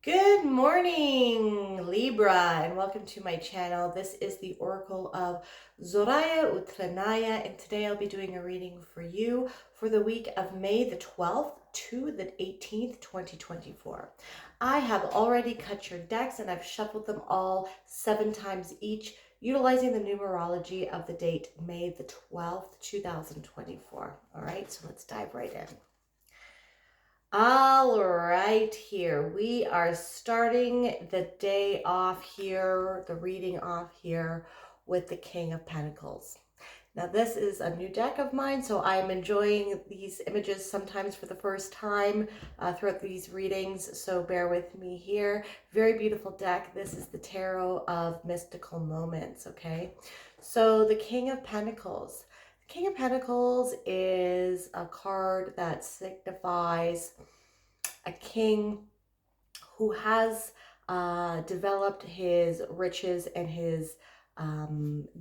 Good morning, Libra, and welcome to my channel. This is the Oracle of Zoraya Utranaya, and today I'll be doing a reading for you for the week of May the 12th to the 18th, 2024. I have already cut your decks and I've shuffled them all 7 times each, utilizing the numerology of the date May the 12th, 2024. All right, so let's dive right in. All right, here we are starting the day off here, the reading off here with the King of Pentacles. Now, this is a new deck of mine, so I'm enjoying these images sometimes for the first time throughout these readings, so bear with me here. Very beautiful deck. This is the Tarot of Mystical Moments, okay? So the King of Pentacles. King of Pentacles is a card that signifies a king who has developed his riches and his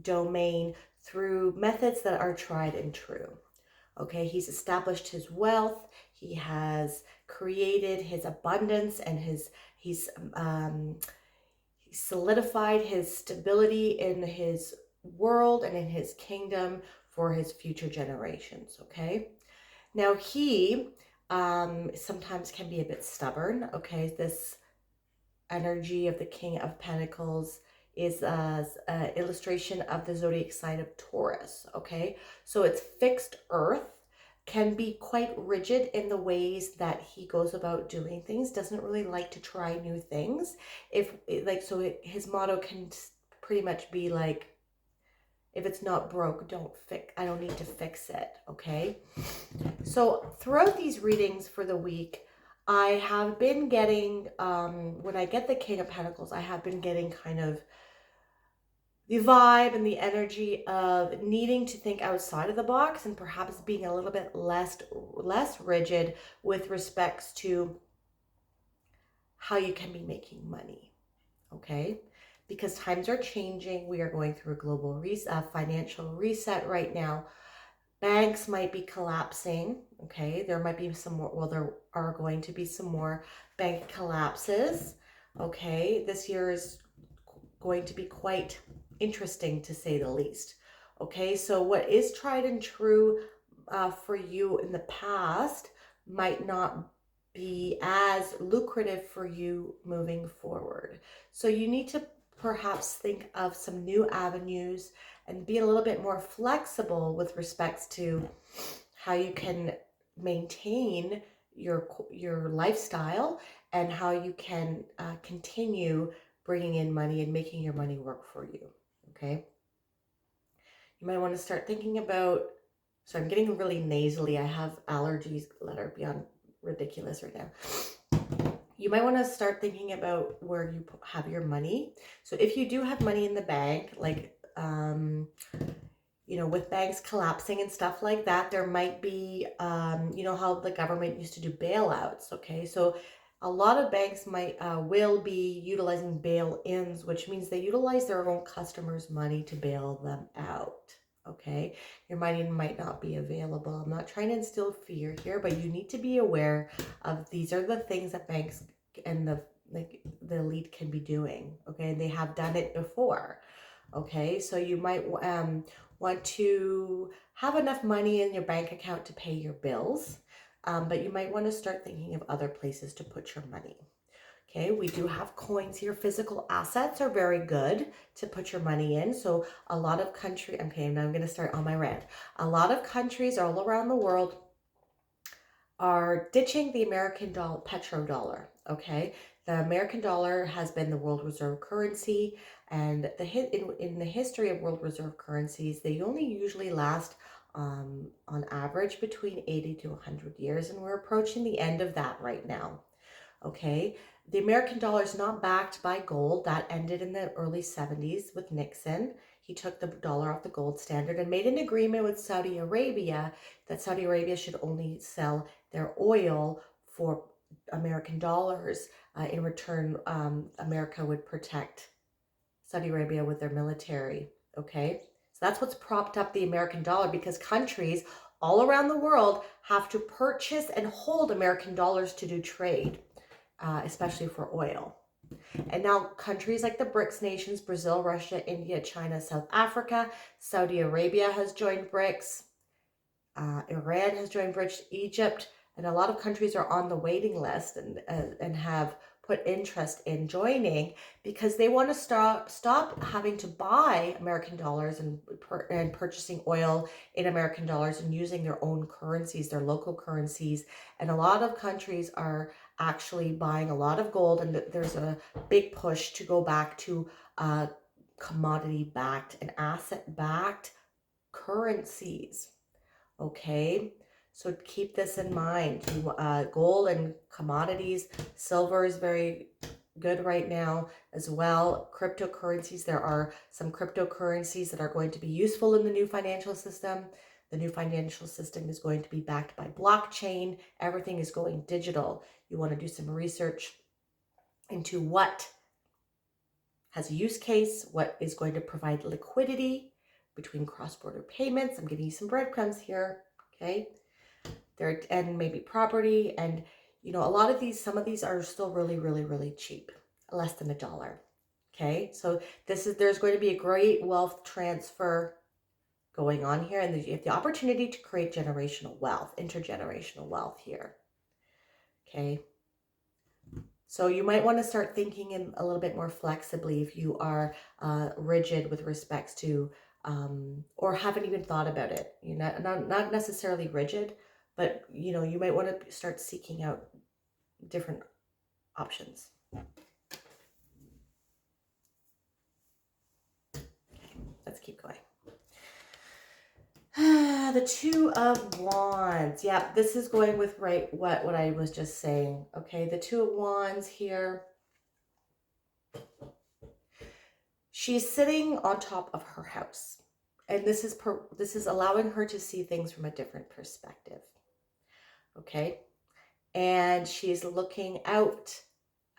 domain through methods that are tried and true. Okay, he's established his wealth, he has created his abundance, and he's solidified his stability in his world and in his kingdom for his future generations. Okay, now he sometimes can be a bit stubborn. Okay, this energy of the King of Pentacles is an illustration of the zodiac sign of Taurus. Okay, so it's fixed earth, can be quite rigid in the ways that he goes about doing things, doesn't really like to try new things. His motto can pretty much be like, if it's not broke, I don't need to fix it. Okay, so throughout these readings for the week, I have been getting, when I get the King of Pentacles, I have been getting kind of the vibe and the energy of needing to think outside of the box and perhaps being a little bit less rigid with respects to how you can be making money. Okay, because times are changing. We are going through a global financial reset right now. Banks might be collapsing. Okay, there might be some more, well, there are going to be some more bank collapses. Okay, this year is going to be quite interesting, to say the least. Okay, so what is tried and true for you in the past might not be as lucrative for you moving forward. So you need to perhaps think of some new avenues and be a little bit more flexible with respects to how you can maintain your lifestyle and how you can continue bringing in money and making your money work for you. Okay, you might want to start thinking about, so I'm getting really nasally, I have allergies that are beyond ridiculous right now. You might want to start thinking about where you have your money. So if you do have money in the bank, like with banks collapsing and stuff like that, there might be, how the government used to do bailouts. Okay, so a lot of banks will be utilizing bail-ins, which means they utilize their own customers' money to bail them out. Okay, your money might not be available. I'm not trying to instill fear here, but you need to be aware of these are the things that banks and the elite can be doing. Okay, and they have done it before. Okay, so you might want to have enough money in your bank account to pay your bills, but you might want to start thinking of other places to put your money. Okay, we do have coins here. Physical assets are very good to put your money in. So a lot of okay, now I'm going to start on my rant. A lot of countries all around the world are ditching the American dollar, petrodollar. Okay, the American dollar has been the world reserve currency, and in the history of world reserve currencies, they only usually last on average between 80 to 100 years, and we're approaching the end of that right now. Okay, the American dollar is not backed by gold. That ended in the early 70s with Nixon. He took the dollar off the gold standard and made an agreement with Saudi Arabia that Saudi Arabia should only sell their oil for American dollars. In return, America would protect Saudi Arabia with their military. Okay, so that's what's propped up the American dollar, because countries all around the world have to purchase and hold American dollars to do trade. especially for oil. And now countries like the BRICS nations, Brazil, Russia, India, China, South Africa, Saudi Arabia has joined BRICS, Iran has joined BRICS, Egypt, and a lot of countries are on the waiting list and have put interest in joining because they want to stop having to buy American dollars and purchasing oil in American dollars and using their own currencies, their local currencies. And a lot of countries are actually buying a lot of gold, and there's a big push to go back to commodity-backed and asset-backed currencies. Okay, so keep this in mind. Gold and commodities, silver is very good right now as well. Cryptocurrencies, there are some cryptocurrencies that are going to be useful in the new financial system. The new financial system is going to be backed by blockchain. Everything is going digital. You want to do some research into what has a use case, what is going to provide liquidity between cross-border payments. I'm giving you some breadcrumbs here, okay? There, and maybe property, and you know, a lot of these, some of these are still really, really, really cheap, less than $1. Okay, so there's going to be a great wealth transfer going on here, and you have the opportunity to create generational wealth, intergenerational wealth here. Okay. So you might want to start thinking in a little bit more flexibly if you are rigid with respects to, or haven't even thought about it. You're not necessarily rigid, but you know, you might want to start seeking out different options. Okay, let's keep going. The Two of Wands. Yeah, this is going with what I was just saying. Okay, the Two of Wands here. She's sitting on top of her house, and this is allowing her to see things from a different perspective. Okay, and she's looking out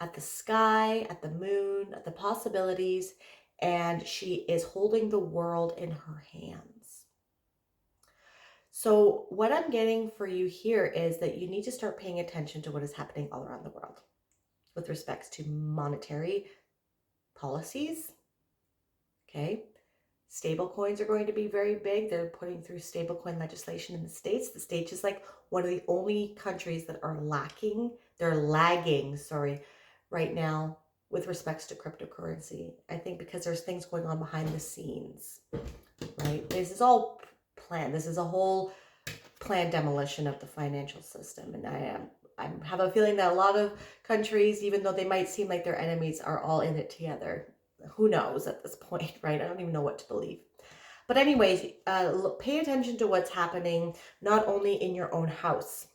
at the sky, at the moon, at the possibilities, and she is holding the world in her hands. So what I'm getting for you here is that you need to start paying attention to what is happening all around the world with respects to monetary policies. Okay. Stable coins are going to be very big. They're putting through stablecoin legislation in the States. The States is like one of the only countries that are lagging, sorry, right now with respects to cryptocurrency. I think because there's things going on behind the scenes, right? This is all planned. This is a whole planned demolition of the financial system. And I have a feeling that a lot of countries, even though they might seem like their enemies, are all in it together. Who knows at this point, right? I don't even know what to believe. But anyways, pay attention to what's happening, not only in your own house,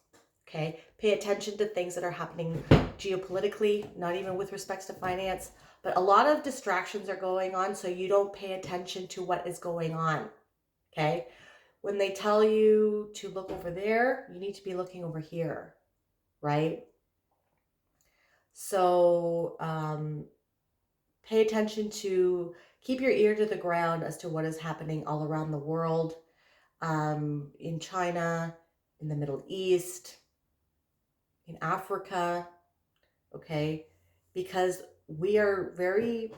okay? Pay attention to things that are happening geopolitically, not even with respects to finance, but a lot of distractions are going on, so you don't pay attention to what is going on, okay? When they tell you to look over there, you need to be looking over here, right? So, pay attention to, keep your ear to the ground as to what is happening all around the world, in China, in the Middle East, in Africa, okay? Because we are very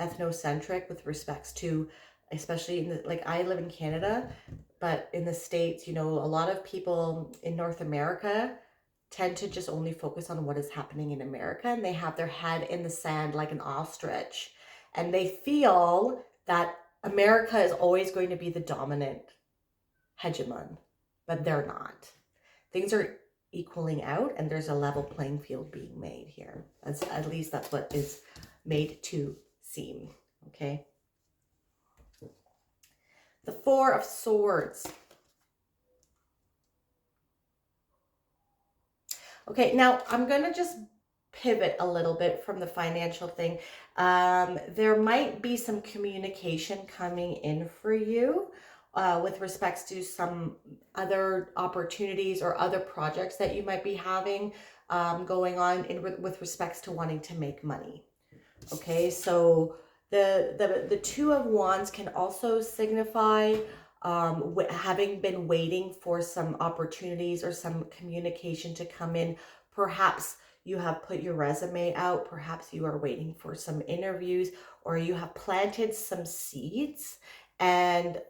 ethnocentric with respects to, especially in the, like I live in Canada, but in the States, you know, a lot of people in North America tend to just only focus on what is happening in America, and they have their head in the sand like an ostrich, and they feel that America is always going to be the dominant hegemon, but they're not. Things are equaling out, and there's a level playing field being made here. At least that's what is made to seem, okay? The Four of Swords. Okay, now I'm going to just pivot a little bit from the financial thing. There might be some communication coming in for you with respects to some other opportunities or other projects that you might be having going on with respects to wanting to make money. Okay, so the Two of Wands can also signify having been waiting for some opportunities or some communication to come in. Perhaps you have put your resume out, perhaps you are waiting for some interviews, or you have planted some seeds and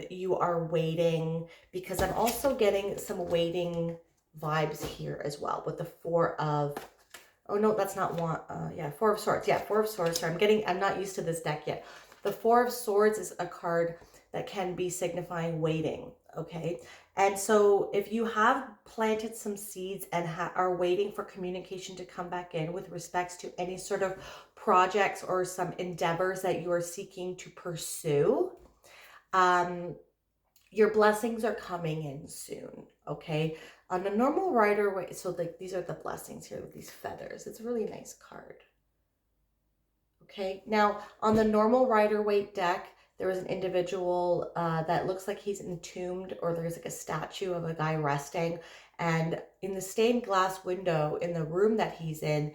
you are waiting, because I'm also getting some waiting vibes here as well with the Four of, oh no, that's not one, yeah, Four of Swords. Yeah, Four of Swords. Sorry, I'm not used to this deck yet. The Four of Swords is a card that can be signifying waiting, okay? And so if you have planted some seeds and are waiting for communication to come back in with respects to any sort of projects or some endeavors that you are seeking to pursue, your blessings are coming in soon, okay? On a normal Rider-Waite, so like these are the blessings here with these feathers. It's a really nice card. Okay, now on the normal Rider-Waite deck, there is an individual that looks like he's entombed, or there's like a statue of a guy resting. And in the stained glass window in the room that he's in,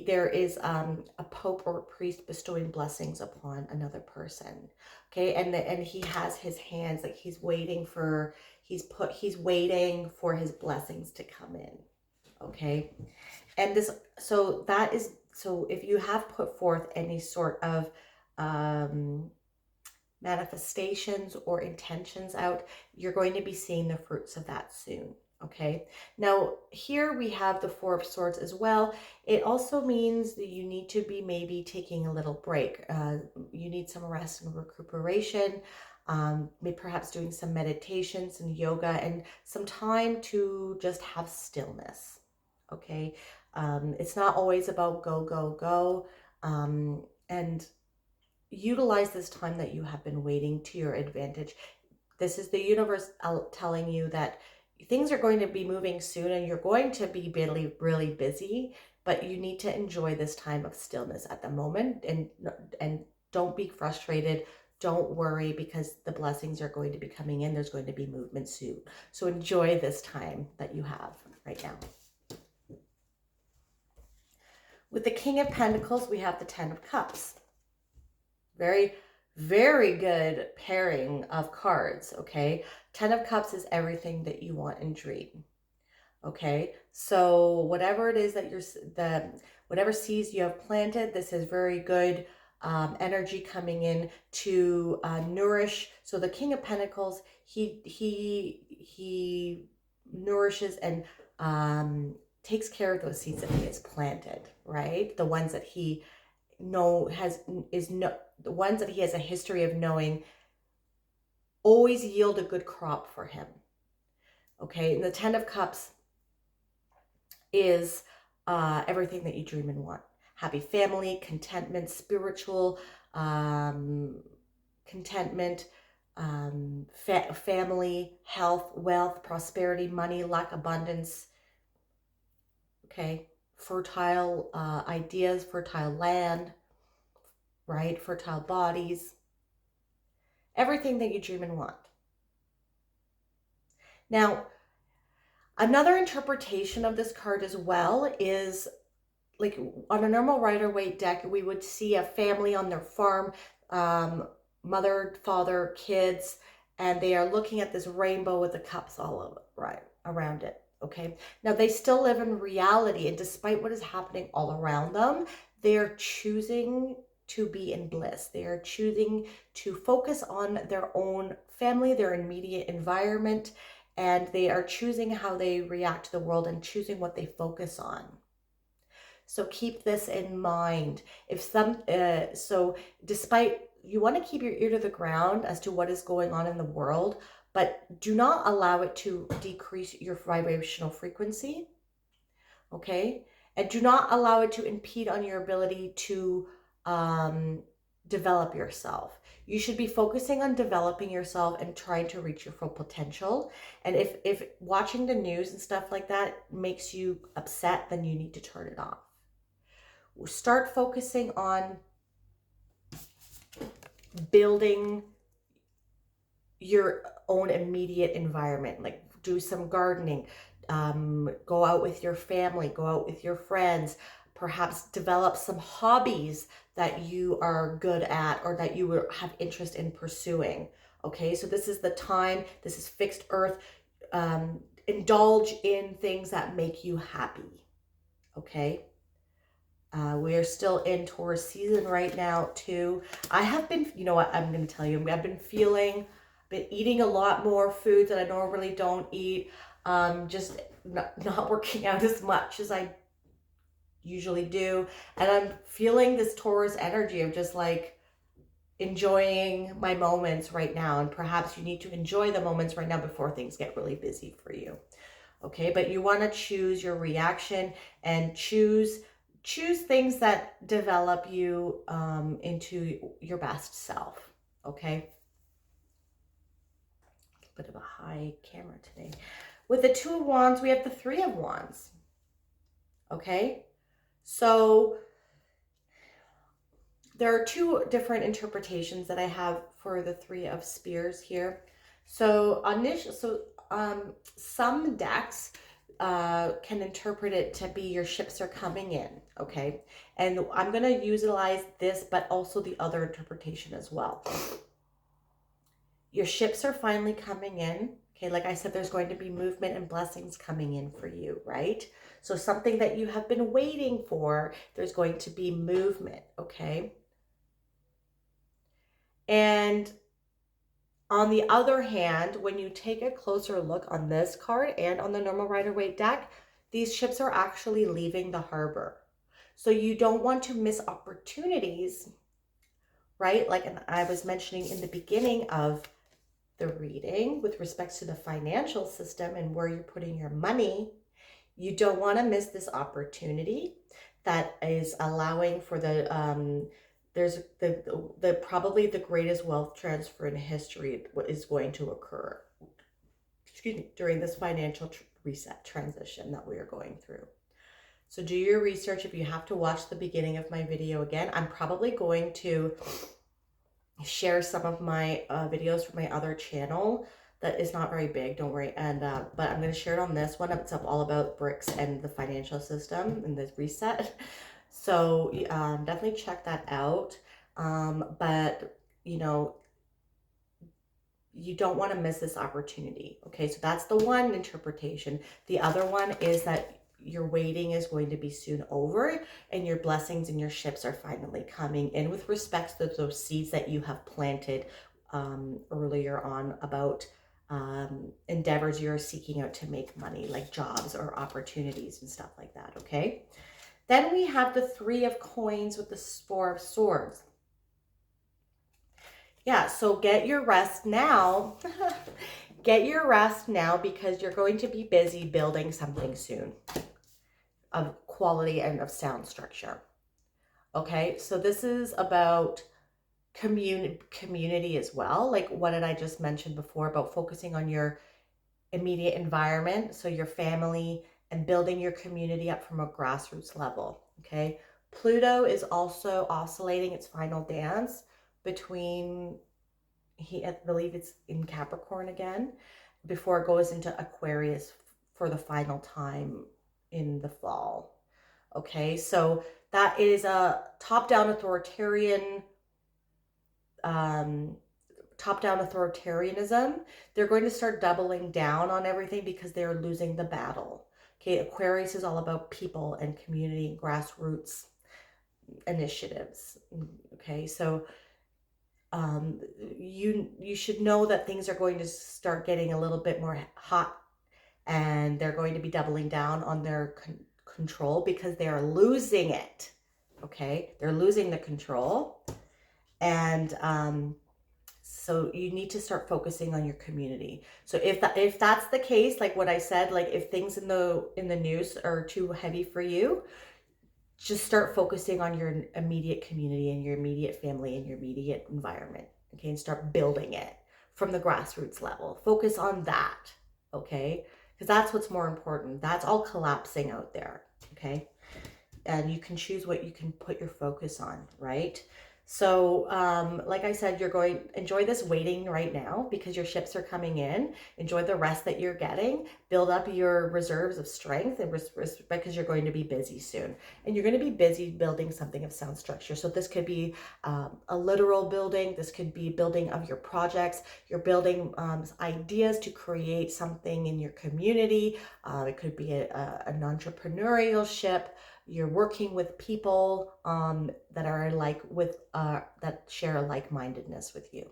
there is a pope or a priest bestowing blessings upon another person. Okay, and he has his hands like he's waiting for his blessings to come in. Okay, and this, so that is, so if you have put forth any sort of manifestations or intentions out, you're going to be seeing the fruits of that soon. Okay, now here we have the Four of Swords as well. It also means that you need to be maybe taking a little break. You need some rest and recuperation, maybe perhaps doing some meditations and yoga and some time to just have stillness. Okay, it's not always about go, go, go, and utilize this time that you have been waiting to your advantage. This is the universe telling you that things are going to be moving soon and you're going to be really, really busy, but you need to enjoy this time of stillness at the moment, and don't be frustrated. Don't worry, because the blessings are going to be coming in. There's going to be movement soon. So enjoy this time that you have right now. With the King of Pentacles, we have the Ten of Cups. Very, very good pairing of cards, okay? Ten of Cups is everything that you want and dream, okay? So whatever it is that whatever seeds you have planted, this is very good energy coming in to nourish. So the King of Pentacles, he nourishes and takes care of those seeds that he has planted, right? The ones that he the ones that he has a history of knowing always yield a good crop for him. Okay, and the Ten of Cups is everything that you dream and want. Happy family, contentment, spiritual contentment, family, health, wealth, prosperity, money, luck, abundance. Okay, fertile ideas, fertile land, right? Fertile bodies, everything that you dream and want. Now, another interpretation of this card as well is, like on a normal Rider-Waite deck, we would see a family on their farm, mother, father, kids, and they are looking at this rainbow with the cups all over, right around it. Okay, now they still live in reality, and despite what is happening all around them, they are choosing to be in bliss. They are choosing to focus on their own family, their immediate environment, and they are choosing how they react to the world and choosing what they focus on. So keep this in mind. So despite, you want to keep your ear to the ground as to what is going on in the world, but do not allow it to decrease your vibrational frequency, okay? And do not allow it to impede on your ability to develop yourself. You should be focusing on developing yourself and trying to reach your full potential. And if watching the news and stuff like that makes you upset, then you need to turn it off. Start focusing on building your own immediate environment, like do some gardening, go out with your family, go out with your friends, perhaps develop some hobbies that you are good at or that you would have interest in pursuing. Okay, so this is the time, this is fixed earth. Indulge in things that make you happy. Okay. okay? We are still in Taurus season right now too. I have been, you know what, I'm going to tell you, I've been eating a lot more food that I normally don't eat. Just not working out as much as I usually do. And I'm feeling this Taurus energy of just like enjoying my moments right now. And perhaps you need to enjoy the moments right now before things get really busy for you. Okay, but you want to choose your reaction and choose things that develop you into your best self. Okay, a bit of a high camera today. With the Two of Wands, we have the Three of Wands. Okay, so there are two different interpretations that I have for the Three of Spears here. So some decks can interpret it to be your ships are coming in, okay? And I'm going to utilize this, but also the other interpretation as well. Your ships are finally coming in, okay? Like I said, there's going to be movement and blessings coming in for you, right? So something that you have been waiting for, there's going to be movement, okay? And on the other hand, when you take a closer look on this card and on the normal Rider-Waite deck, these ships are actually leaving the harbor. So you don't want to miss opportunities, right? Like I was mentioning in the beginning of the reading with respect to the financial system and where you're putting your money, you don't want to miss this opportunity that is allowing for there's the probably the greatest wealth transfer in history is going to occur, excuse me, during this financial reset transition that we are going through. So do your research. If you have to watch the beginning of my video again, I'm probably going to share some of my videos from my other channel that is not very big, don't worry, and but I'm going to share it on this one. It's all about bricks and the financial system and the reset. So definitely check that out. But you know, you don't want to miss this opportunity. Okay, so that's the one interpretation. The other one is that your waiting is going to be soon over and your blessings and your ships are finally coming in with respect to those seeds that you have planted earlier on about endeavors you're seeking out to make money, like jobs or opportunities and stuff like that, okay? Then we have the Three of Coins with the Four of Swords. Yeah, so get your rest now. Get your rest now because you're going to be busy building something soon of quality and of sound structure. Okay, so this is about community as well. Like what did I just mention before about focusing on your immediate environment, so your family, and building your community up from a grassroots level. Okay, Pluto is also oscillating its final dance between, I believe it's in Capricorn again, before it goes into Aquarius for the final time in the fall. Okay, so that is a top-down authoritarianism. They're going to start doubling down on everything because they're losing the battle. Okay, Aquarius is all about people and community and grassroots initiatives. Okay, so you should know that things are going to start getting a little bit more hot, and they're going to be doubling down on their control because they are losing it. Okay, they're losing the control, and so you need to start focusing on your community. So if that's the case, like what I said, like if things in the news are too heavy for you, just start focusing on your immediate community and your immediate family and your immediate environment, okay? And start building it from the grassroots level. Focus on that, okay? Because that's what's more important. That's all collapsing out there, okay? And you can choose what you can put your focus on, right? So like I said, you're going to enjoy this waiting right now because your ships are coming in. Enjoy the rest that you're getting. Build up your reserves of strength and because you're going to be busy soon. And you're going to be busy building something of sound structure. So this could be a literal building. This could be building of your projects. You're building ideas to create something in your community. It could be an entrepreneurial ship. you're working with people that are that share a like-mindedness with you.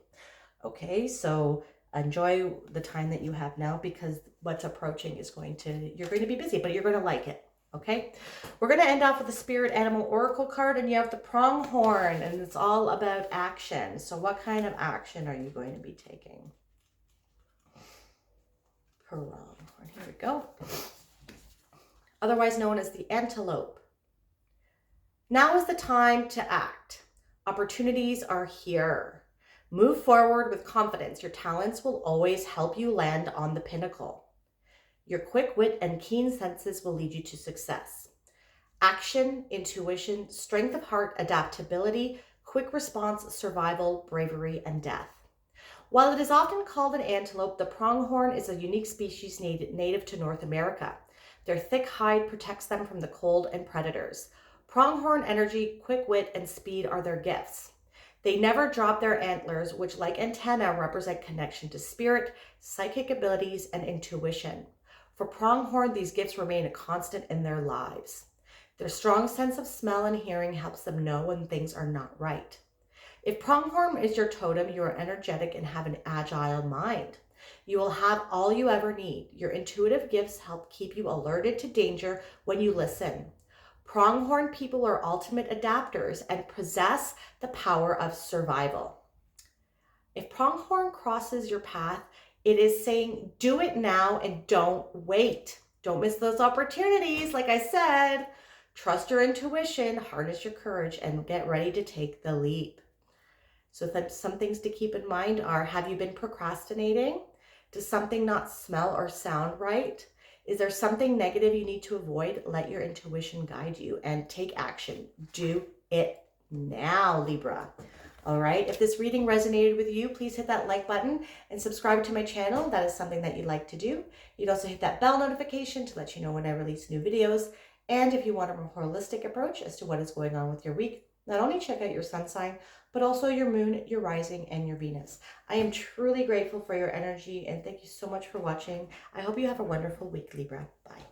Okay, so enjoy the time that you have now, because what's approaching is you're going to be busy, but you're going to like it. Okay, we're going to end off with the Spirit Animal Oracle card, and you have the pronghorn, and it's all about action. So what kind of action are you going to be taking? Pronghorn, here we go. Otherwise known as the antelope. Now is the time to act. Opportunities are here. Move forward with confidence. Your talents will always help you land on the pinnacle. Your quick wit and keen senses will lead you to success. Action, intuition, strength of heart, adaptability, quick response, survival, bravery, and death. While it is often called an antelope, the pronghorn is a unique species native to North America. Their thick hide protects them from the cold and predators. Pronghorn energy, quick wit, and speed are their gifts. They never drop their antlers, which, like antennae, represent connection to spirit, psychic abilities, and intuition. For pronghorn, these gifts remain a constant in their lives. Their strong sense of smell and hearing helps them know when things are not right. If pronghorn is your totem, you are energetic and have an agile mind. You will have all you ever need. Your intuitive gifts help keep you alerted to danger when you listen. Pronghorn people are ultimate adapters and possess the power of survival. If pronghorn crosses your path, it is saying, do it now and don't wait. Don't miss those opportunities. Like I said, trust your intuition, harness your courage, and get ready to take the leap. So some things to keep in mind are, have you been procrastinating? Does something not smell or sound right? Is there something negative you need to avoid? Let your intuition guide you and take action. Do it now, Libra. All right. If this reading resonated with you, please hit that like button and subscribe to my channel. That is something that you'd like to do. You'd also hit that bell notification to let you know when I release new videos. And if you want a more holistic approach as to what is going on with your week, not only check out your sun sign, but also your moon, your rising, and your Venus. I am truly grateful for your energy, and thank you so much for watching. I hope you have a wonderful week, Libra. Bye.